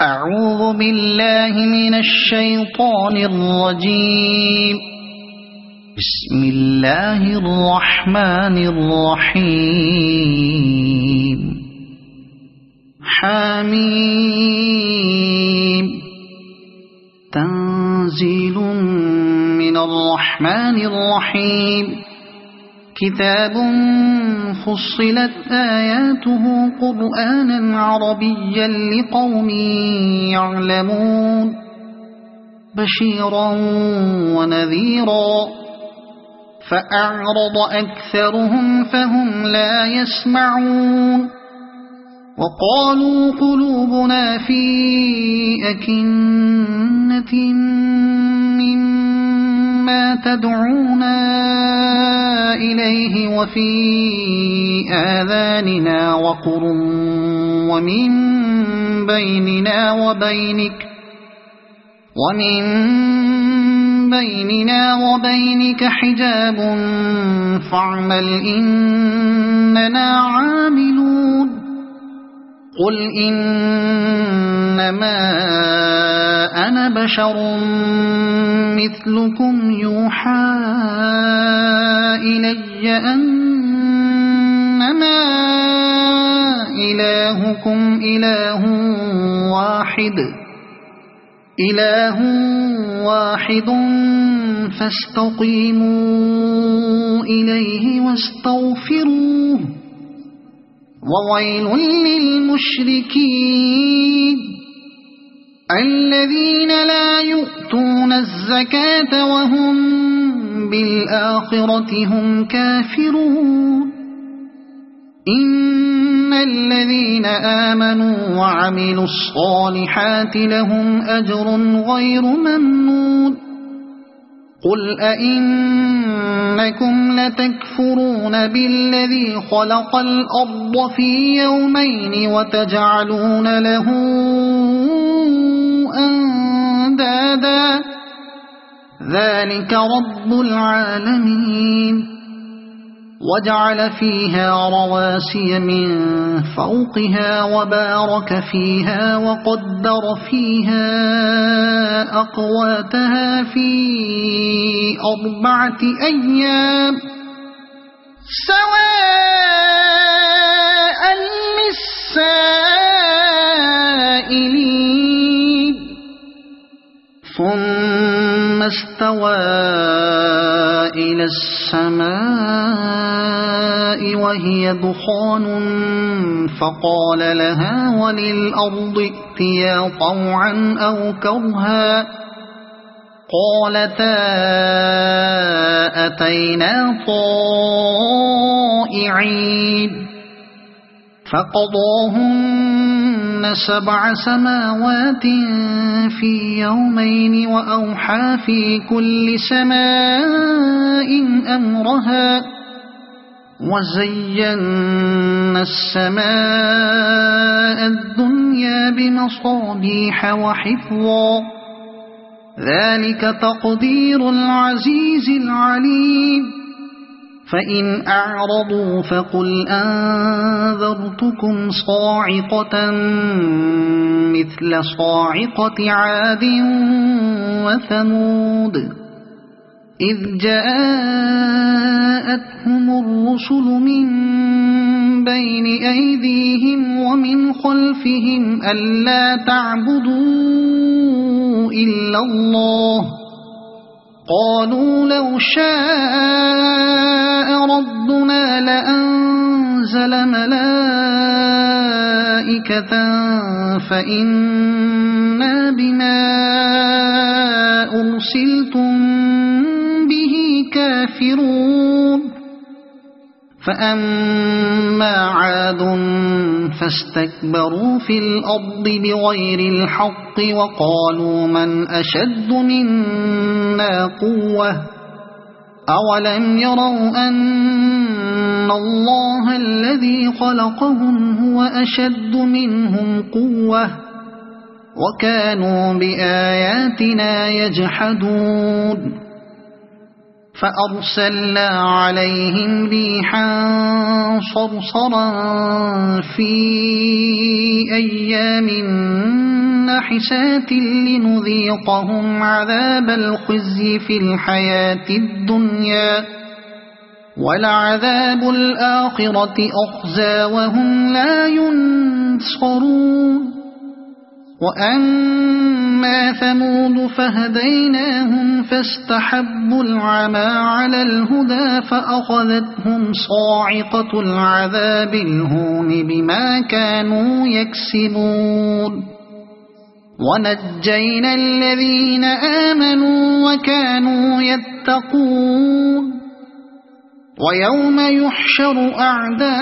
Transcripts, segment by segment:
أعوذ بالله من الشيطان الرجيم. بسم الله الرحمن الرحيم. حميم. تنزيل من الرحمن الرحيم. كتاب فصلت آياته قرآنا عربيا لقوم يعلمون بشيرا ونذيرا فأعرض أكثرهم فهم لا يسمعون وقالوا قلوبنا في أكنة مما تدعونا إليه وفي آذاننا وقر ومن بيننا وبينك حجاب فاعمل إننا عاملون قل إنما أنا بشر مثلكم يوحى إلي أنما إلهكم إله واحد فاستقيموا إليه واستغفروه وويل للمشركين الذين لا يؤتون الزكاة وهم بالآخرة هم كافرون إن الذين آمنوا وعملوا الصالحات لهم أجر غير ممنون قل أئنكم لتكفرون بالذي خلق الأرض في يومين وتجعلون له أندادا ذلك رب العالمين وجعل فيها رواسي من فوقها وبارك فيها وقدر فيها أقواتها في 4 أيام سواء للسائلين ثم استوى إلى السماء وهي دخان فقال لها وللأرض ائتيا طوعا أو كرها قالتا أتينا طائعين فقضاهن 7 سماوات في يومين وأوحى في كل سماء أمرها وزينا السماء الدنيا بمصابيح وحفظا ذلك تقدير العزيز العليم فإن أعرضوا فقل أنذرتكم صاعقة مثل صاعقة عاد وثمود إذ جاءتهم الرسل من بين أيديهم ومن خلفهم ألا تعبدوا إلا الله قالوا لو شاء ربنا لأنزل ملائكة فإنا بما أرسلتم به كافرون فأما عاد فاستكبروا في الأرض بغير الحق وقالوا من أشد منا قوة أولم يروا أن الله الذي خلقهم هو أشد منهم قوة وكانوا بآياتنا يجحدون فأرسلنا عليهم ريحا صرصرا في أيام فاحشات لنذيقهم عذاب الخزي في الحياة الدنيا ولعذاب الآخرة أخزى وهم لا ينصرون وأما ثمود فهديناهم فاستحبوا العمى على الهدى فأخذتهم صاعقة العذاب الهون بما كانوا يكسبون ونجينا الذين آمنوا وكانوا يتقون ويوم يحشر أعداء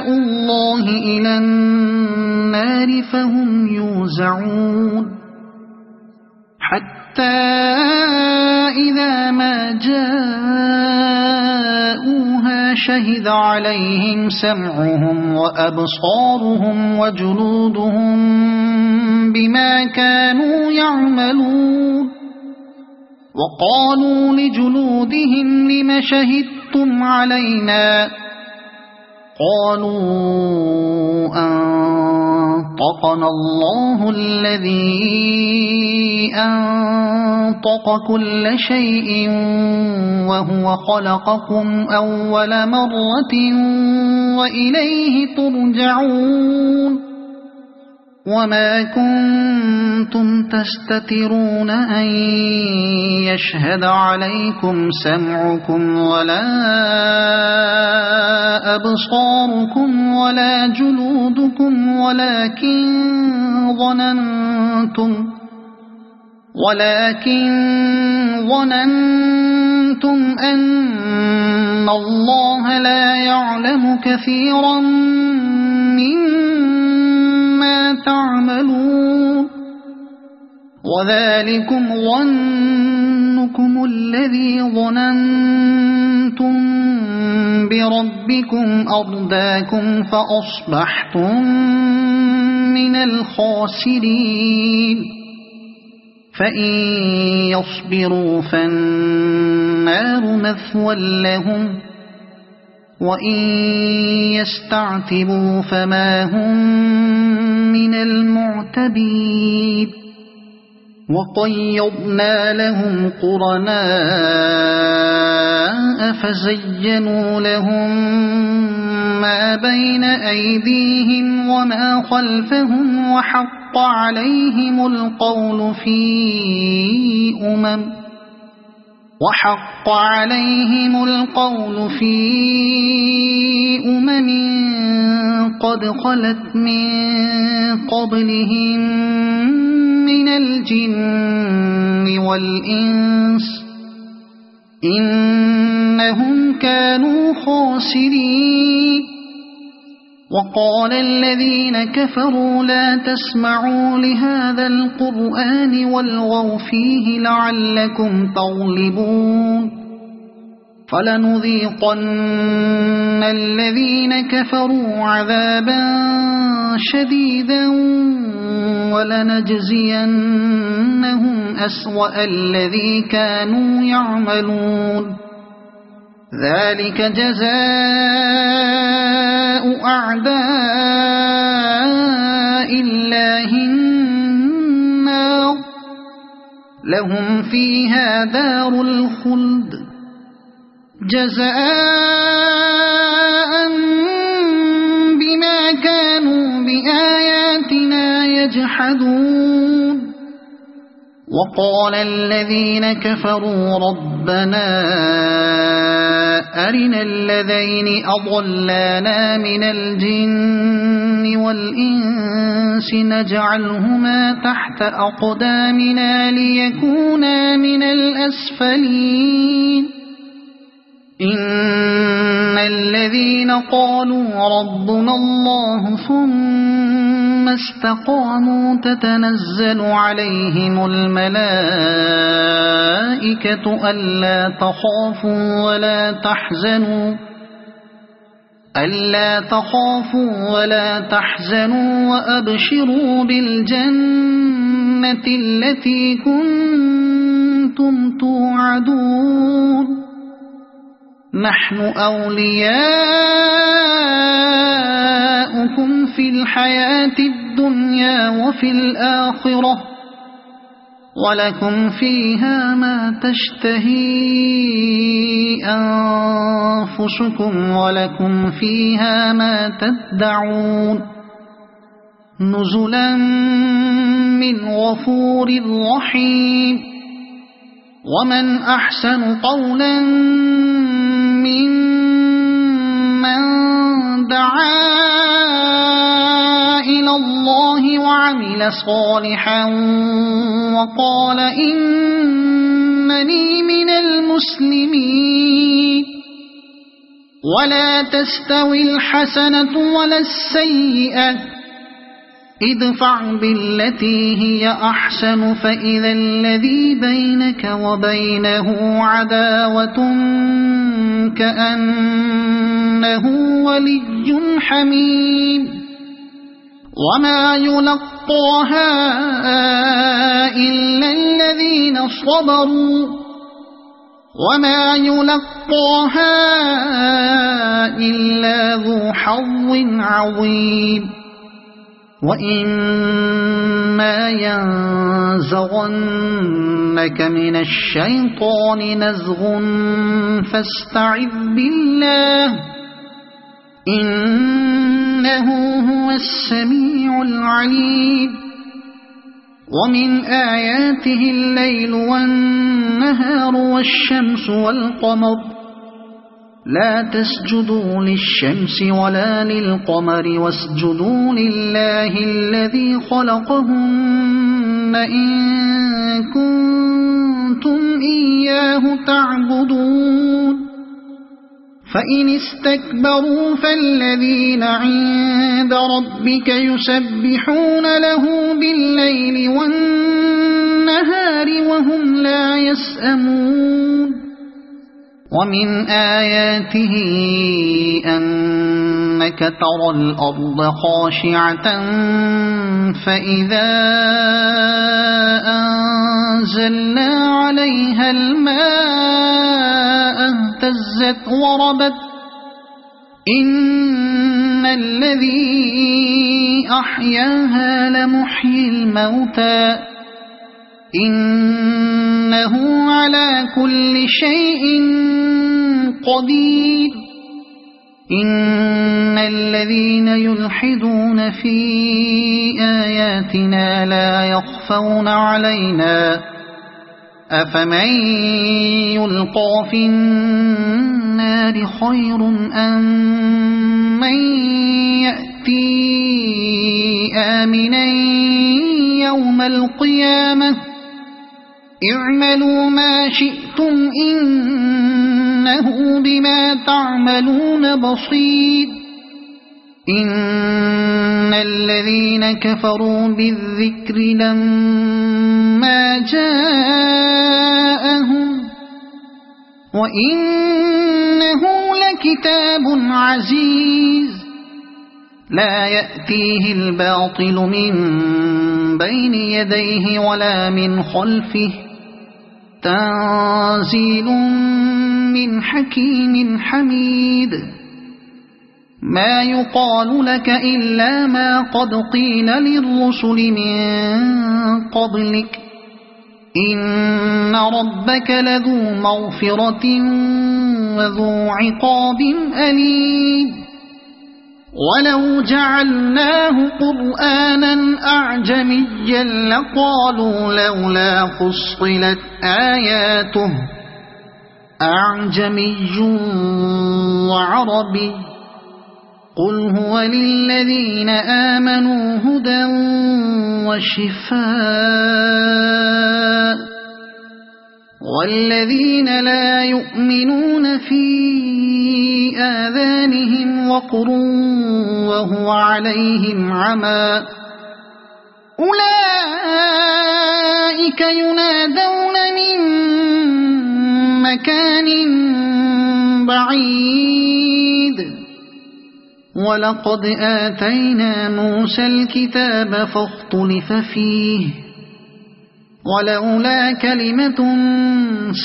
الله إلى النار فهم يوزعون حتى إذا ما جاءوها شهد عليهم سمعهم وأبصارهم وجلودهم بما كانوا يعملون وقالوا لجلودهم لم شهدتم علينا قالوا أنطقنا الله الذي أنطق كل شيء وهو خلقكم أول مرة وإليه ترجعون وما كنتم تستترون أن يشهد عليكم سمعكم ولا أبصاركم ولا جلودكم ولكن ظننتم أن الله لا يعلم كثيرا مما تعملون وذلكم ظنكم الذي ظننتم بربكم أرداكم فأصبحتم من الخاسرين فإن يصبروا فالنار مثوى لهم وإن يستعتبوا فما هم من المعتبين وقيضنا لهم قرناء فزينوا لهم ما بين أيديهم وما خلفهم وحق عليهم القول في أمم قد خلت من قبلهم من الجن والإنس إنهم كانوا خاسرين وقال الذين كفروا لا تسمعوا لهذا القرآن والغوا فيه لعلكم تغلبون فلنذيقن الذين كفروا عذابا شديدا ولنجزينهم أسوأ الذي كانوا يعملون ذلك جزاء أعداء الله النار لهم فيها دار الخلد جزاء بما كانوا بآياتنا يجحدون وقال الذين كفروا ربنا أرنا الذين أضلانا من الجن والإنس نجعلهما تحت أقدامنا ليكونا من الأسفلين إن الذين قالوا ربنا الله ثم استقاموا تتنزل عليهم الملائكة ألا تخافوا ولا تحزنوا وأبشروا بالجنة التي كنتم توعدون نحن أولياؤكم في الحياة الدنيا الدنيا وفي الآخرة ولكم فيها ما تشتهي أنفسكم ولكم فيها ما تدعون نزلا من غفور رحيم ومن أحسن قولا ممن دعا إلى الله وعمل صالحا وقال إنني من المسلمين ولا تستوي الحسنة ولا السيئة ادفع بالتي هي أحسن فإذا الذي بينك وبينه عداوة كأنه ولي حميم وما يلقاها إلا الذين صبروا وما يلقاها إلا ذو حظ عظيم وإما ينزغنك من الشيطان نزغ فاستعذ بالله إنه هو السميع العليم ومن آياته الليل والنهار والشمس والقمر لا تسجدوا للشمس ولا للقمر واسجدوا لله الذي خلقهن إن كنتم إياه تعبدون فإن استكبروا فالذين عند ربك يسبحون له بالليل والنهار وهم لا يسأمون ومن آياته أنك ترى الأرض خاشعة فإذا أنزلنا عليها الماء اهتزت وربت إن الذي أحياها لمحيي الموتى إنه على كل شيء قدير إن الذين يلحدون في آياتنا لا يخفون علينا أفمن يلقى في النار خير أم من يأتي آمنا يوم القيامة اعملوا ما شئتم إنه بما تعملون بصير إن الذين كفروا بالذكر لما جاءهم وإنه لكتاب عزيز لا يأتيه الباطل من بين يديه ولا من خلفه تنزيل من حكيم حميد ما يقال لك إلا ما قد قيل للرسل من قبلك إن ربك لذو مغفرة وذو عقاب أليم ولو جعلناه قرآنا أعجميا لقالوا لولا فصلت آياته أعجمي وعربي قل هو للذين آمنوا هدى وشفاء والذين لا يؤمنون في آذانهم وقر وهو عليهم عمى أولئك ينادون من مكان بعيد ولقد آتينا موسى الكتاب فاختلف فيه ولولا كلمة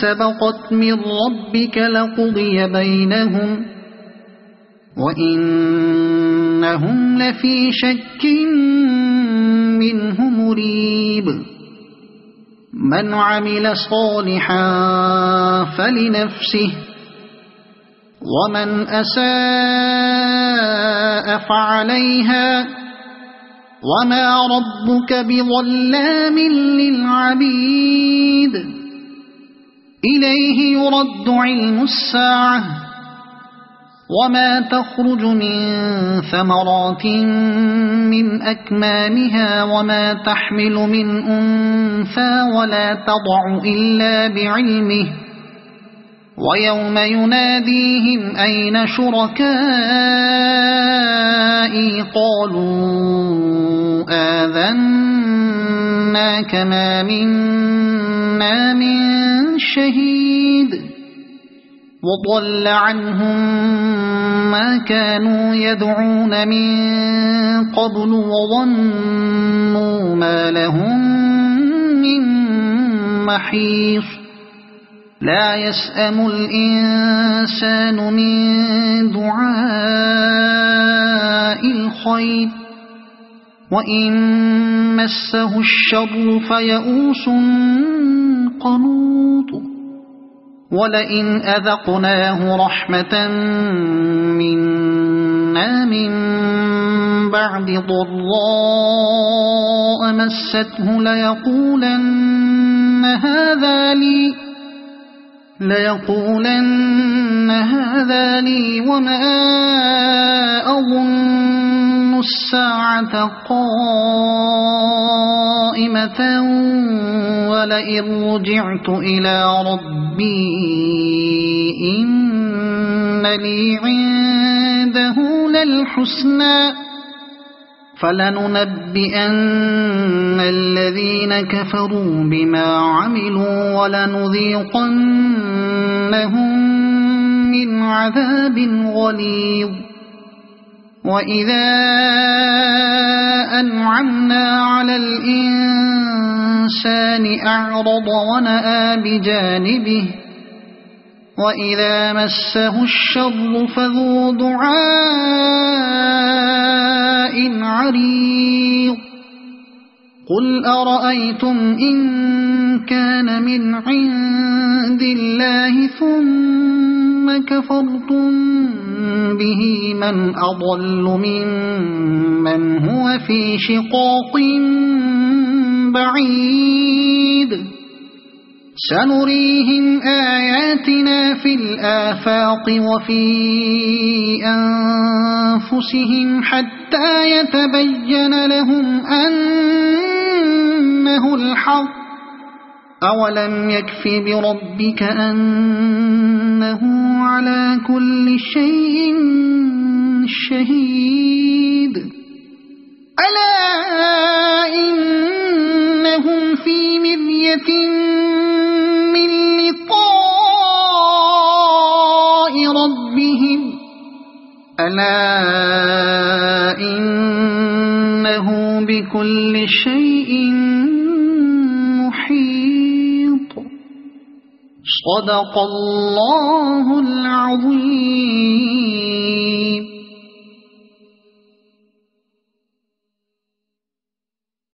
سبقت من ربك لقضي بينهم وإنهم لفي شك من عمل صالحا فلنفسه ومن أساء فعليها وما ربك بظلام للعبيد إليه يرد علم الساعة وما تخرج من ثمرات من أكمامها وما تحمل من أنثى ولا تضع إلا بعلمه ويوم يناديهم أين شركائي قالوا آذناك ما منا من شهيد وضل عنهم ما كانوا يدعون من قبل وظنوا ما لهم من محيص لا يسأم الإنسان من دعاء الخير وإن مسه الشر فيئوس قنوط ولئن أذقناه رحمة منا من بعد ضراء مسته ليقولن هذا لي وما أظن الساعة قائمة ولئن رجعت إلى ربي إن لي عنده للحسنى فلننبئن الذين كفروا بما عملوا ولنذيقنهم من عذاب غليظ وإذا أنعمنا على الإنسان أعرض ونأى بجانبه وإذا مسه الشر فذو دعاء عريض قل أرأيتم إن كان من عند الله ثم كفرتم به من أضل ممن هو في شقاق بعيد سنريهم آياتنا في الآفاق وفي أنفسهم حتى يتبين لهم أنه الحق أولم يكف بربك أنه على كل شيء شهيد ألا إنهم في مرية من لقاء ربهم ألا إنه بكل شيء محيط صدق الله العظيم.